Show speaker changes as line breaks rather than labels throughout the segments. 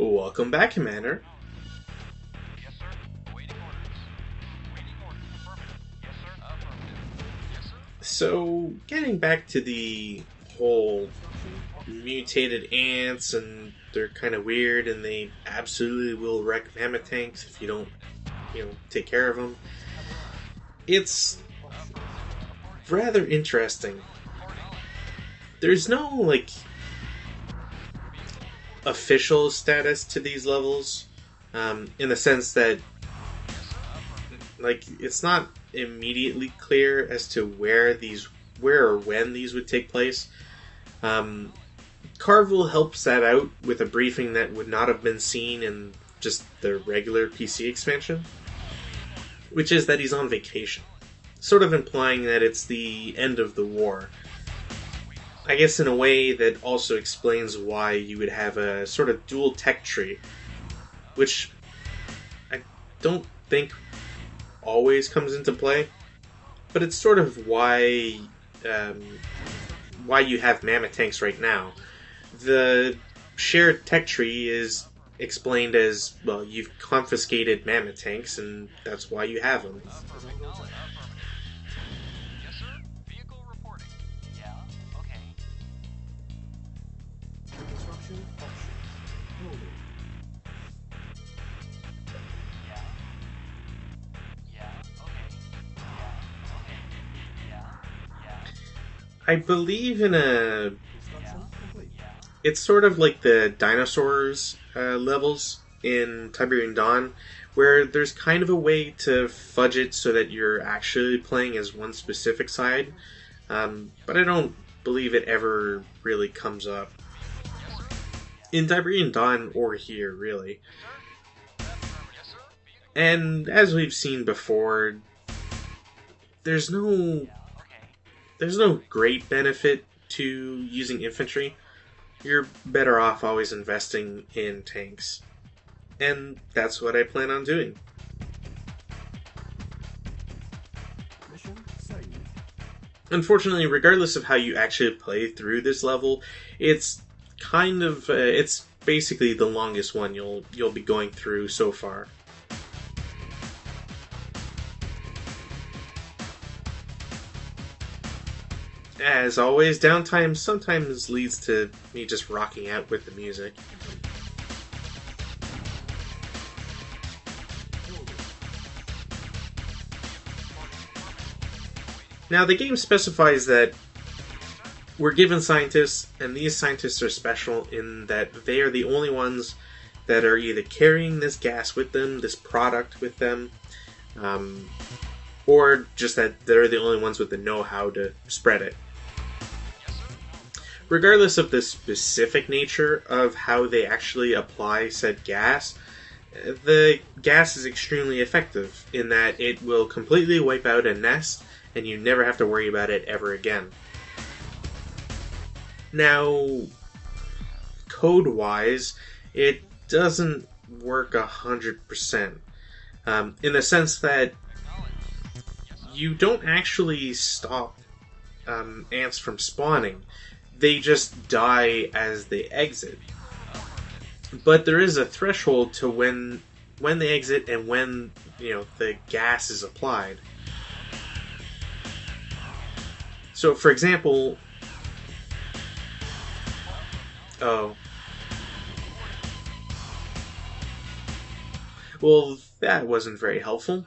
Welcome back, Commander.
Yes, sir. Awaiting orders. Awaiting orders. Affirmative. Yes, sir. Affirmative. Yes, sir.
So, getting back to the whole mutated ants, and they're kind of weird, and they absolutely will wreck mammoth tanks if you don't, take care of them. It's rather interesting. There's no, official status to these levels, in the sense that, it's not immediately clear as to where or when these would take place. Carvel helps that out with a briefing that would not have been seen in just the regular PC expansion, which is that he's on vacation, sort of implying that it's the end of the war. I guess in a way that also explains why you would have a sort of dual tech tree, which I don't think always comes into play, but it's sort of why you have mammoth tanks right now. The shared tech tree is explained as, well, you've confiscated mammoth tanks, and that's why you have them.
Yes, sir. Vehicle reporting. Yeah. Okay.
Construction options. Moving.
Yeah. Yeah. Okay. Yeah. Okay. Yeah. Yeah.
I believe in a...
Construction complete.
Yeah.
It's sort of like the dinosaurs levels in Tiberian Dawn, where there's kind of a way to fudge it so that you're actually playing as one specific side, but I don't believe it ever really comes up. In Tiberian Dawn, or here, really.
Yes, sir.
And as we've seen before, there's no great benefit to using infantry. You're better off always investing in tanks. And that's what I plan on doing.
Mission saved.
Unfortunately, regardless of how you actually play through this level, it's kind of it's basically the longest one you'll be going through so far. As always, downtime sometimes leads to me just rocking out with the music. Now, the game specifies that we're given scientists, and these scientists are special in that they are the only ones that are either carrying this gas with them, this product with them, or just that they're the only ones with the know-how to spread it. Regardless of the specific nature of how they actually apply said gas, the gas is extremely effective in that it will completely wipe out a nest, and you never have to worry about it ever again. Now, code-wise, it doesn't work 100%, in the sense that you don't actually stop ants from spawning. They just die as they exit. But there is a threshold to when they exit and when the gas is applied. So, for example, well, that wasn't very helpful.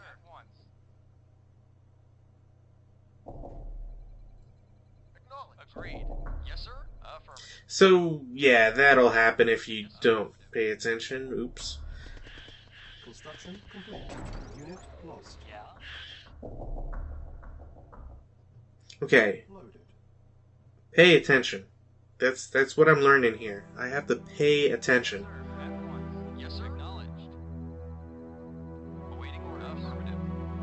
Agreed. Yes, sir. Affirmative.
So, yeah, that'll happen if you don't pay attention. Oops.
Construction complete. Unit lost.
Yeah.
Okay,
Loaded.
pay attention. That's what I'm learning here. I have to pay attention.
At once. Yes, sir. Acknowledged. Awaiting order. Affirmative.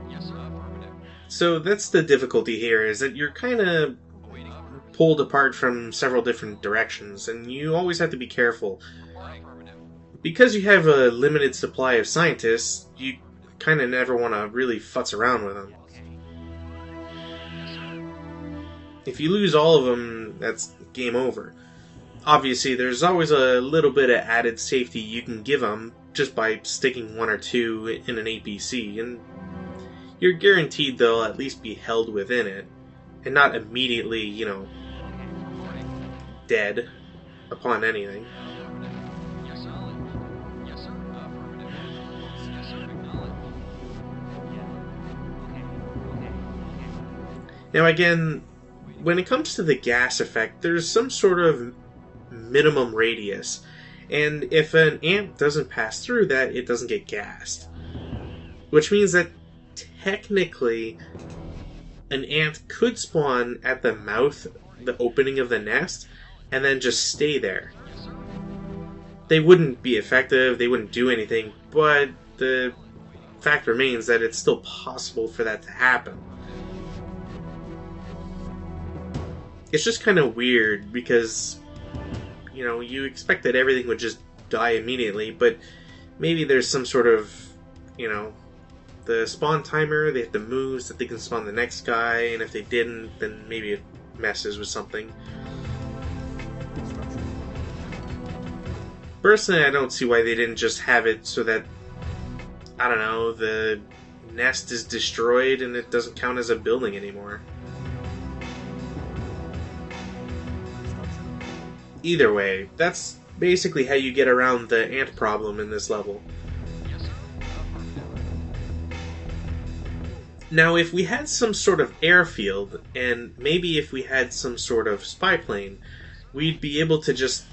Yes, sir. Affirmative.
So that's the difficulty here, is that you're kind of
Awaiting order.
pulled apart from several different directions, and you always have to be careful.
Affirmative.
Because you have a limited supply of scientists, you kind of never want to really futz around with them.
Okay. Yes, sir.
If you lose all of them, that's game over. Obviously, there's always a little bit of added safety you can give them just by sticking one or two in an APC, and you're guaranteed they'll at least be held within it, and not immediately, dead upon anything.
Yes, solid. Yes, sir. Affirmative. Yes, sir. Acknowledged.
Now again, when it comes to the gas effect, there's some sort of minimum radius, and if an ant doesn't pass through that, it doesn't get gassed. Which means that technically an ant could spawn at the mouth, the opening of the nest, and then just stay there.
Yes, sir.
They wouldn't be effective, they wouldn't do anything, but the fact remains that it's still possible for that to happen. It's just kind of weird because, you expect that everything would just die immediately, but maybe there's some sort of, the spawn timer, they have to move so that they can spawn the next guy, and if they didn't, then maybe it messes with something.
Construction.
Personally, I don't see why they didn't just have it so that, I don't know, the nest is destroyed and it doesn't count as a building anymore.
Construction.
Either way, that's basically how you get around the ant problem in this level.
Yes, sir. Affirmative.
Now, if we had some sort of airfield, and maybe if we had some sort of spy plane, we'd be able to just,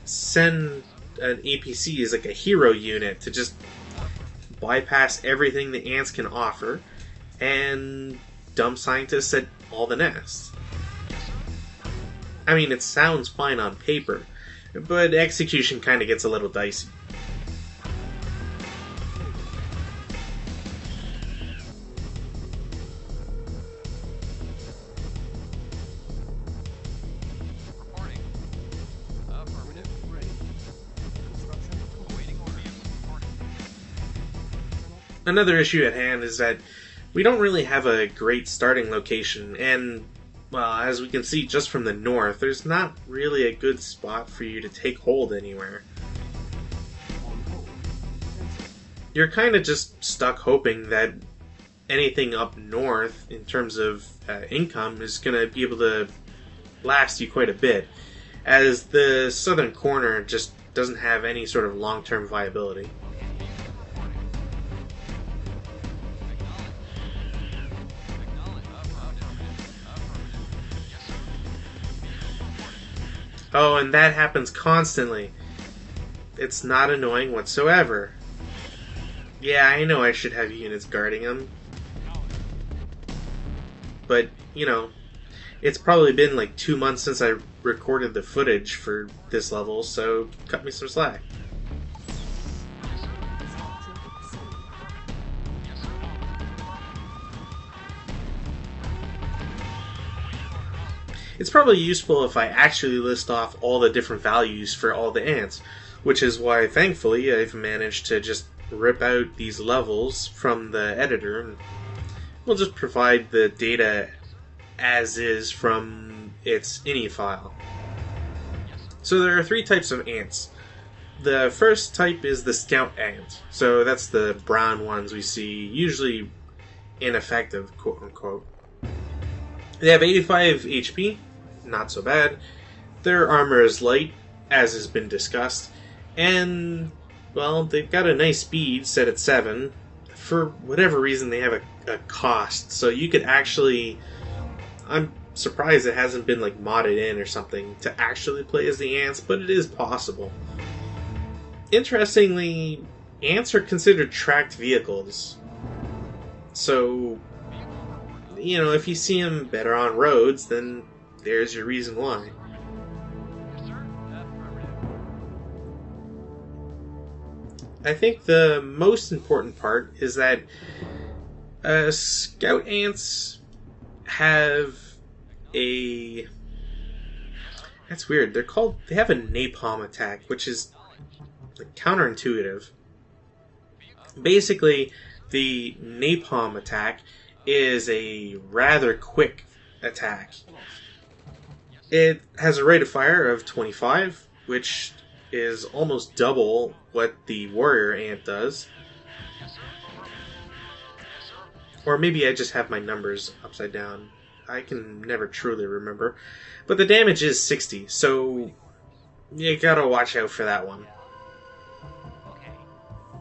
send an APC as like a hero unit to just bypass everything the ants can offer and dump scientists at all the nests. I mean, it sounds fine on paper, but execution kind of gets a little dicey.
Reporting. Affirmative.
Ready. Construction complete.
Awaiting orders. Reporting.
Another issue at hand is that we don't really have a great starting location, and, well, as we can see just from the north, there's not really a good spot for you to take hold anywhere.
On hold. Attention.
You're kind of just stuck hoping that anything up north in terms of income is going to be able to last you quite a bit, as the southern corner just doesn't have any sort of long-term viability. Oh, and that happens constantly. It's not annoying whatsoever. Yeah, I know I should have units guarding them. But, it's probably been like 2 months since I recorded the footage for this level, so cut me some slack.
Structure saved.
It's probably useful if I actually list off all the different values for all the ants, which is why, thankfully, I've managed to just rip out these levels from the editor, and we'll just provide the data as is from its ini file. So there are 3 types of ants. The first type is the scout ant, so that's the brown ones we see, usually ineffective, quote unquote. They have 85 HP, not so bad. Their armor is light, as has been discussed, and, well, they've got a nice speed set at 7. For whatever reason, they have a cost, so you could actually... I'm surprised it hasn't been like modded in or something to actually play as the ants, but it is possible. Interestingly, ants are considered tracked vehicles. So, if you see them better on roads, then there's your reason why.
Yes, sir. Affirmative.
I think the most important part is that scout ants have a... That's weird. They have a napalm attack, which is like, counterintuitive. Basically, the napalm attack is a rather quick attack. It has a rate of fire of 25, which is almost double what the warrior ant does.
Yes, sir. Yes, sir.
Or maybe I just have my numbers upside down. I can never truly remember. But the damage is 60, so you gotta watch out for that one.
Okay.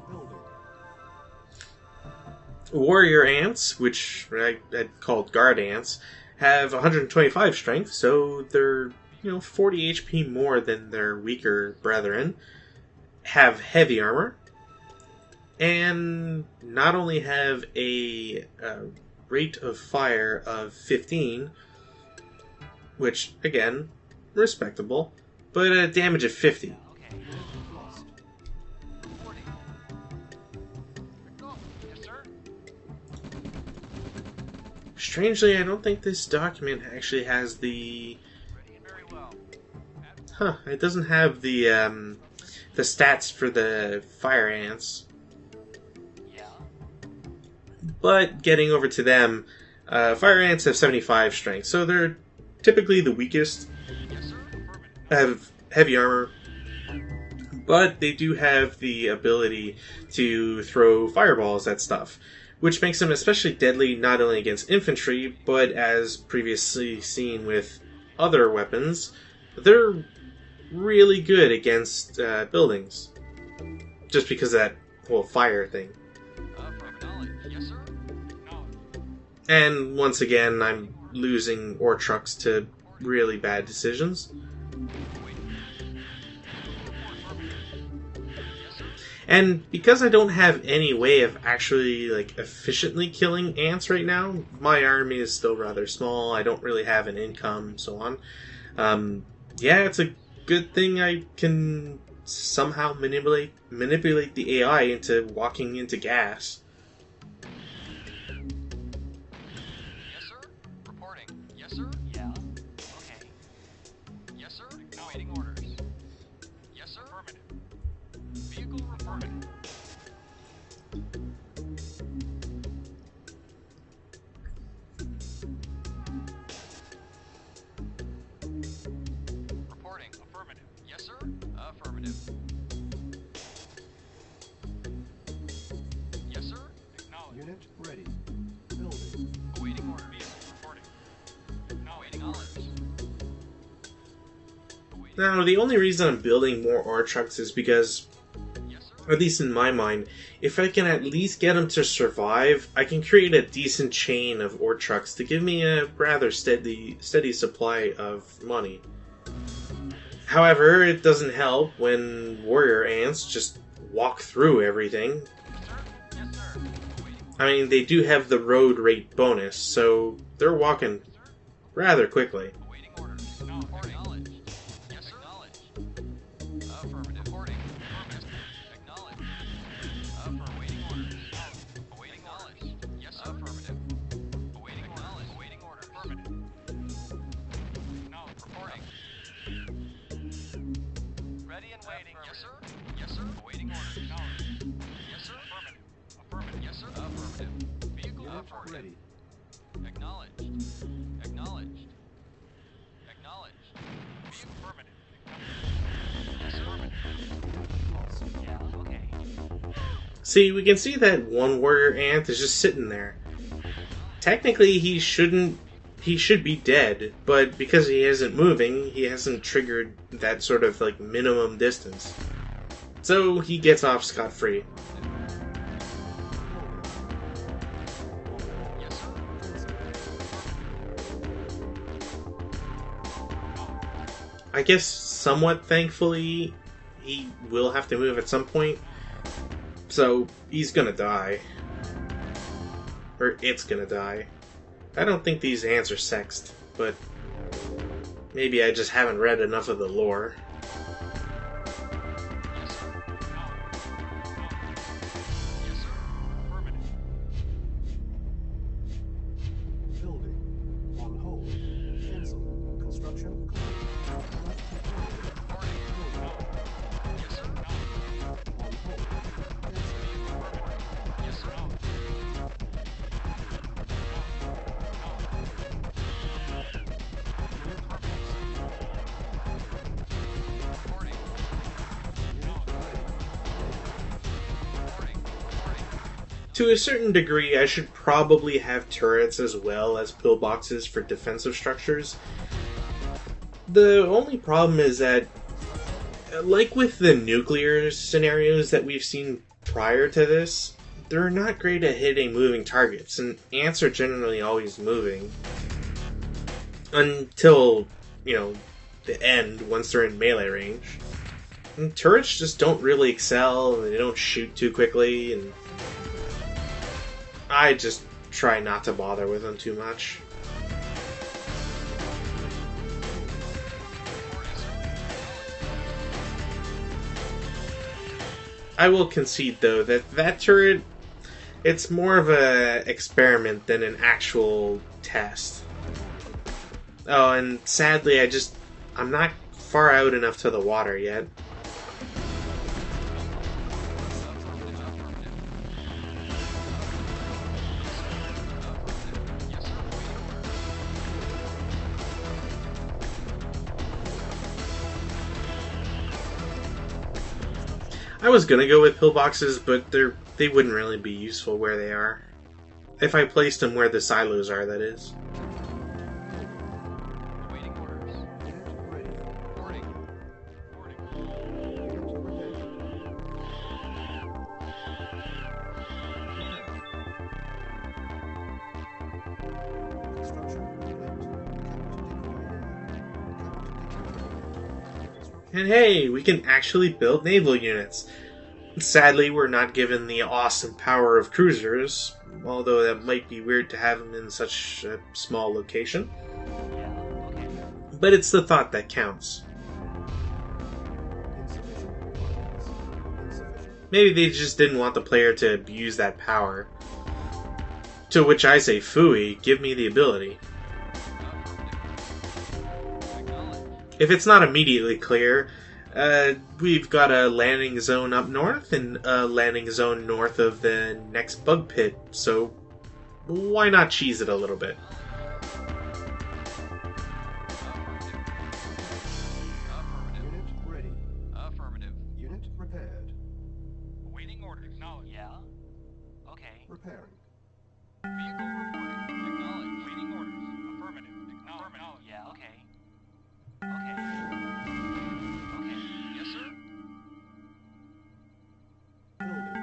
Building.
Warrior ants, which I'd called guard ants, have 125 strength, so they're 40 HP more than their weaker brethren. Have heavy armor, and not only have a rate of fire of 15, which again respectable, but a damage of 50.
Okay.
Lost.
Reporting. Go. Yes, sir.
Strangely, I don't think this document actually has the.
Ready and very well.
Huh, it doesn't have the stats for the fire ants.
Yeah.
But getting over to them, fire ants have 75 strength, so they're typically the weakest,
Yes, sir. Affirmative.
have heavy armor, but they do have the ability to throw fireballs at stuff, which makes them especially deadly not only against infantry, but as previously seen with other weapons, they're really good against buildings. Just because of that whole fire thing.
Affirmative. Knowledge. Yes, sir. Knowledge.
And once again, I'm losing ore trucks to really bad decisions. And because I don't have any way of actually efficiently killing ants right now, my army is still rather small. I don't really have an income, so on. Yeah, it's a good thing I can somehow manipulate the AI into walking into gas.
Yes, sir. Reporting. Yes, sir. Yeah. Okay. Yes, sir. Awaiting orders. Yes, sir. Affirmative. Vehicle reporting. Reporting. Affirmative. Yes, sir. Affirmative. Yes, sir. Acknowledge.
Unit ready. Building.
Awaiting order. Vehicle reporting. Awaiting orders. Awaiting.
Now, the only reason I'm building more ore trucks is because,
Yes, sir.
at least in my mind, if I can at least get them to survive, I can create a decent chain of ore trucks to give me a rather steady supply of money. However, it doesn't help when warrior ants just walk through everything.
Yes, sir. Yes, sir. Awaiting.
I mean, they do have the road rate bonus, so they're walking rather quickly.
Awaiting orders. Acknowledged. Yes, sir. Acknowledged. Affirmative. Reporting. Affirmative. Acknowledged. Awaiting orders. Awaiting knowledge. Yes, sir. Affirmative. Awaiting knowledge. Awaiting order. Affirmative. Acknowledged. Reporting. Ready and waiting. Yes, sir. Yes, sir. Awaiting orders. Acknowledged. Yes, sir. Affirmative. Affirmative. Yes, sir. Affirmative. Vehicle
Unit
affirmative.
ready.
Acknowledged. Acknowledged. Acknowledged. Vehicle affirmative. Yes, affirmative.
Lost.
Yeah, okay.
See, we can see that one warrior ant is just sitting there. Technically, he should be dead, but because he isn't moving, he hasn't triggered that sort of minimum distance. So he gets off scot-free.
Yes, sir.
I guess somewhat thankfully, he will have to move at some point. So he's gonna die. Or it's gonna die. I don't think these ants are sexed, but maybe I just haven't read enough of the lore.
Yes, sir. Yes, sir. Affirmative.
Building. On hold. Cancel. Construction complete.
Reporting. Yes, sir.
On hold. Cancel.
Yes, sir.
Unit lost.
To a certain degree, I should probably have turrets as well as pillboxes for defensive structures. The only problem is that, like with the nuclear scenarios that we've seen prior to this, they're not great at hitting moving targets, and ants are generally always moving. Until, the end, once they're in melee range. And turrets just don't really excel, and they don't shoot too quickly, and I just try not to bother with them too much. I will concede, though, that turret, it's more of an experiment than an actual test. Oh, and sadly, I'm not far out enough to the water yet. I was gonna go with pillboxes, but they wouldn't really be useful where they are. If I placed them where the silos are, that is.
Awaiting orders.
Ready.
Reporting.
Construction complete.
And hey, we can actually build naval units. Sadly, we're not given the awesome power of cruisers, although that might be weird to have them in such a small location. But it's the thought that counts.
Insufficient. Insufficient.
Maybe they just didn't want the player to abuse that power. To which I say, phooey, give me the ability. If it's not immediately clear, we've got a landing zone up north and a landing zone north of the next bug pit, so why not cheese it a little bit?
Unit ready.
Affirmative.
Unit repaired.
Awaiting order. Acknowledged. Yeah. Okay.
Repairing.
Vehicle reporting. Acknowledged. Waiting orders. Affirmative. Acknowledged. Yeah. Okay. Okay. Okay. Yes, sir.
Building.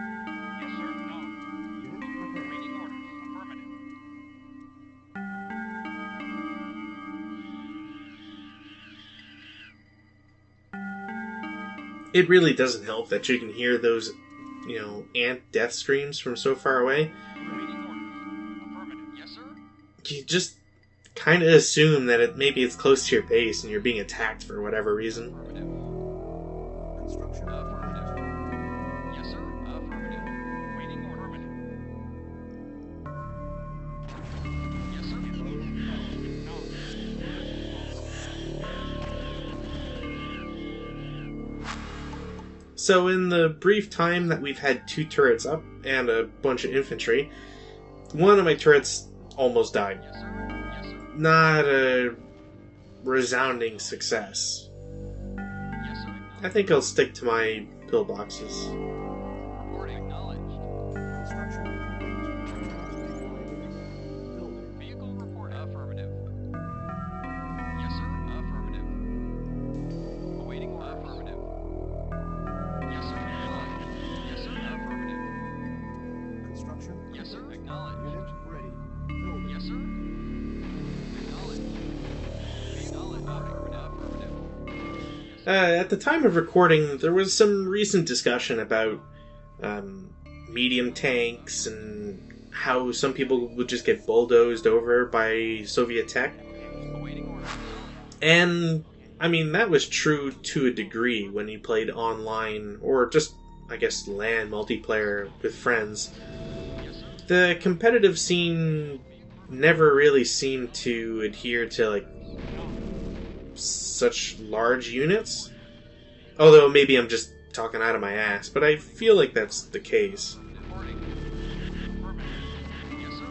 Yes, sir. Acknowledged.
Unit repaired.
Waiting orders. Affirmative.
It really doesn't help that you can hear those, ant death screams from so far away.
Waiting orders. Affirmative. Yes, sir.
You just kind of assume that maybe it's close to your base and you're being attacked for whatever reason.
Affirmative.
Construction
Affirmative.
complete.
Yes, sir. Affirmative. Waiting order. Affirmative. Yes, sir. Acknowledged.
So in the brief time that we've had 2 turrets up and a bunch of infantry, one of my turrets almost died.
Yes, sir. Yes, sir.
Not a resounding success.
Yes, sir.
I think I'll stick to my pillboxes.
Reporting. Acknowledged.
Construction complete. Building.
Vehicle report. Affirmative. Yes, sir. Affirmative. Awaiting order. Affirmative. Yes, sir. Acknowledged. Yes, sir. Affirmative.
Construction
Yes, sir.
complete.
Acknowledged.
Unit ready. Building.
Yes, sir. Acknowledged. Acknowledged. Affirmative.
At the time of recording, there was some recent discussion about medium tanks and how some people would just get bulldozed over by Soviet tech.
Awaiting order.
And, I mean, that was true to a degree when you played online, or just, I guess, LAN multiplayer with friends.
Yes, sir.
The competitive scene never really seemed to adhere to, such large units. Although maybe I'm just talking out of my ass, but I feel like that's the case.
Reporting. Affirmative. Yes, sir.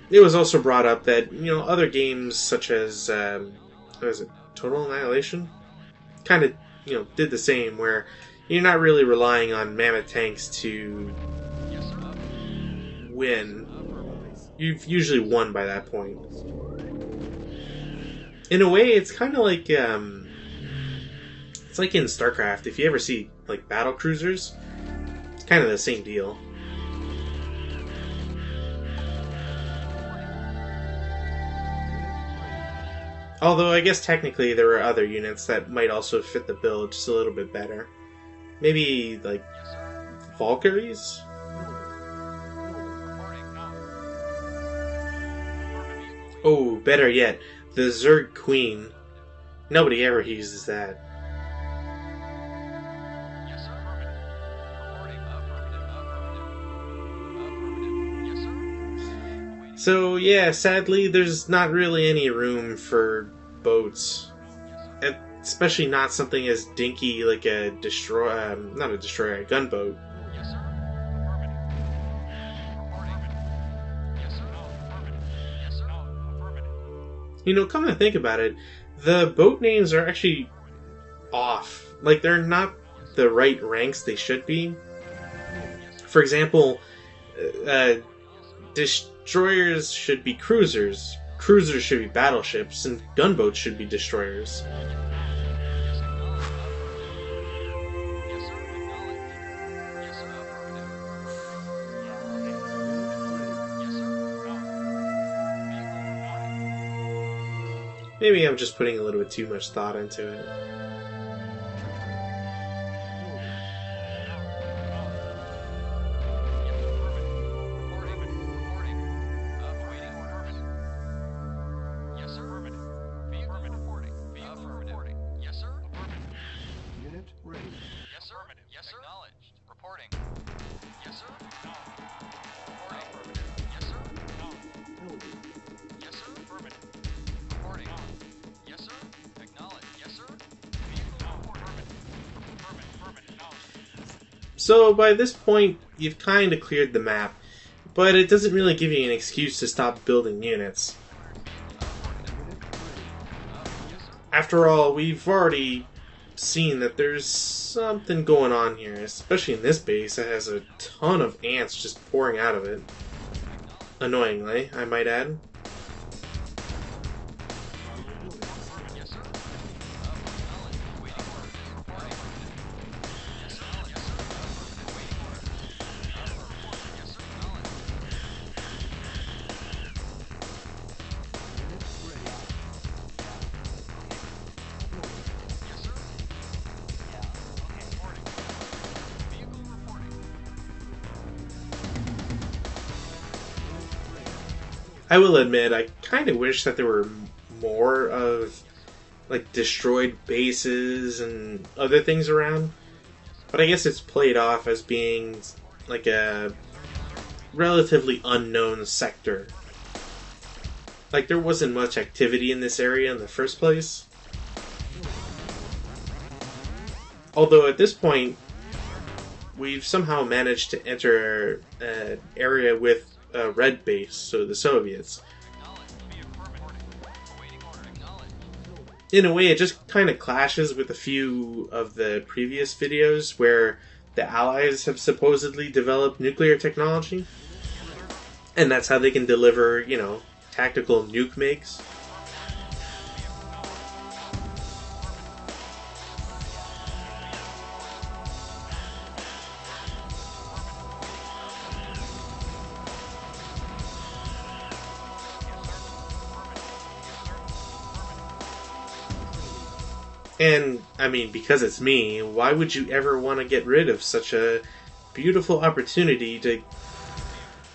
It was also brought up that, other games such as, what is it, Total Annihilation? Kind of, did the same, where you're not really relying on mammoth tanks to
Yes, sir.
win, you've usually won by that point. In a way, it's kind of like it's like in StarCraft. If you ever see like battle cruisers, it's kind of the same deal. Although I guess technically there are other units that might also fit the bill just a little bit better. Maybe like Valkyries? Oh, better yet, the Zerg Queen. Nobody ever uses that. So yeah, sadly, there's not really any room for boats, especially not something as dinky like a not a destroyer, a gunboat. You know, come to think about it, the boat names are actually off. Like, they're not the right ranks they should be. For example, destroyers should be cruisers, cruisers should be battleships, and gunboats should be destroyers. Maybe I'm just putting a little bit too much thought into it.
Unit ready.
Yes, sir. Yes, sir. Acknowledged. Reporting. Yes, sir. Reporting. Yes, sir.
Building.
Yes, sir. Affirmative. Reporting. Yes, sir. Acknowledged. Yes, sir. Vehicle report. Affirmative.
So by this point, you've kind of cleared the map, but it doesn't really give you an excuse to stop building units. After all, we've already seen that there's something going on here, especially in this base that has a ton of ants just pouring out of it. Annoyingly, I might add.
Yes, sir.
I will admit, I kind of wish that there were more of like destroyed bases and other things around, but I guess it's played off as being like a relatively unknown sector. Like, there wasn't much activity in this area in the first place. Although at this point, we've somehow managed to enter an area with a red base, so the Soviets. In a way, it just kind of clashes with a few of the previous videos where the Allies have supposedly developed nuclear technology. And that's how they can deliver, you know, tactical nuke makes. And, I mean, because it's me, why would you ever want to get rid of such a beautiful opportunity to,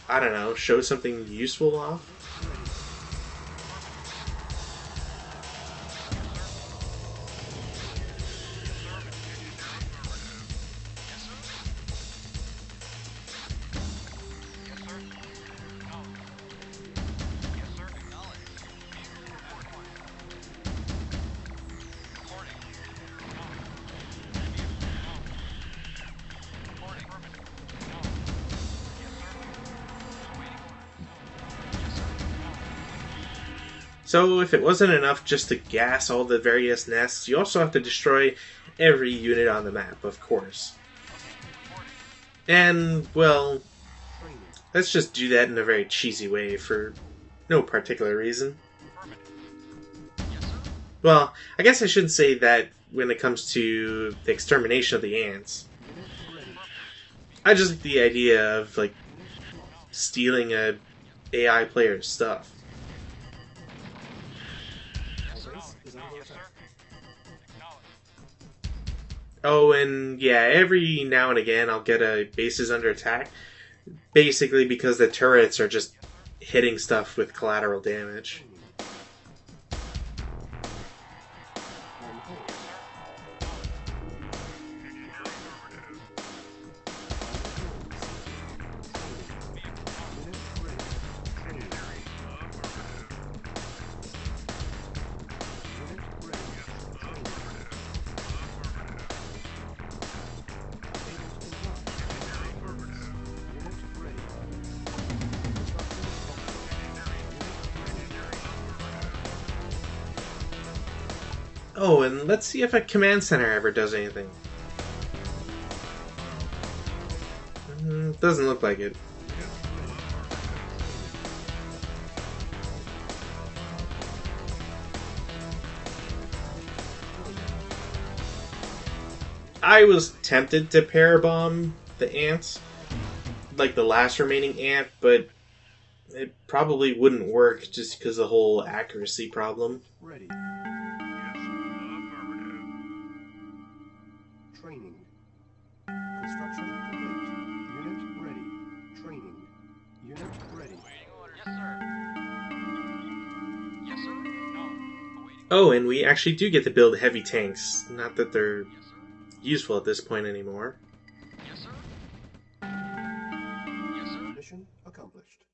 I don't know, show something useful off? So if it wasn't enough just to gas all the various nests, you also have to destroy every unit on the map, of course. And, well, Let's just do that in a very cheesy way for no particular reason.
Affirmative. Yes, sir.
Well, I guess I should say that when it comes to the extermination of the ants,
Unit ready.
I just like the idea of like stealing a AI player's stuff.
Yes, sir.
Base is under
Yes, sir.
attack.
Acknowledged.
Oh, and yeah, every now and again I'll get a bases under attack, basically because the turrets are just hitting stuff with collateral damage.
On hold. Unit ready. Training. Unit ready. Training. Able to comply. Unit ready. Construction complete.
Oh, and let's see if a command center ever does anything. Doesn't look like it. I was tempted to pair bomb the ants, like the last remaining ant, but it probably wouldn't work just because of the whole accuracy problem.
Ready. Training. Construction complete. Unit ready. Training. Unit ready.
Awaiting orders. Yes, sir. Yes, sir. No. Awaiting.
Oh, and we actually do get to build heavy tanks. Not that they're
Yes, sir.
useful at this point anymore.
Yes, sir. Yes, sir.
Mission accomplished.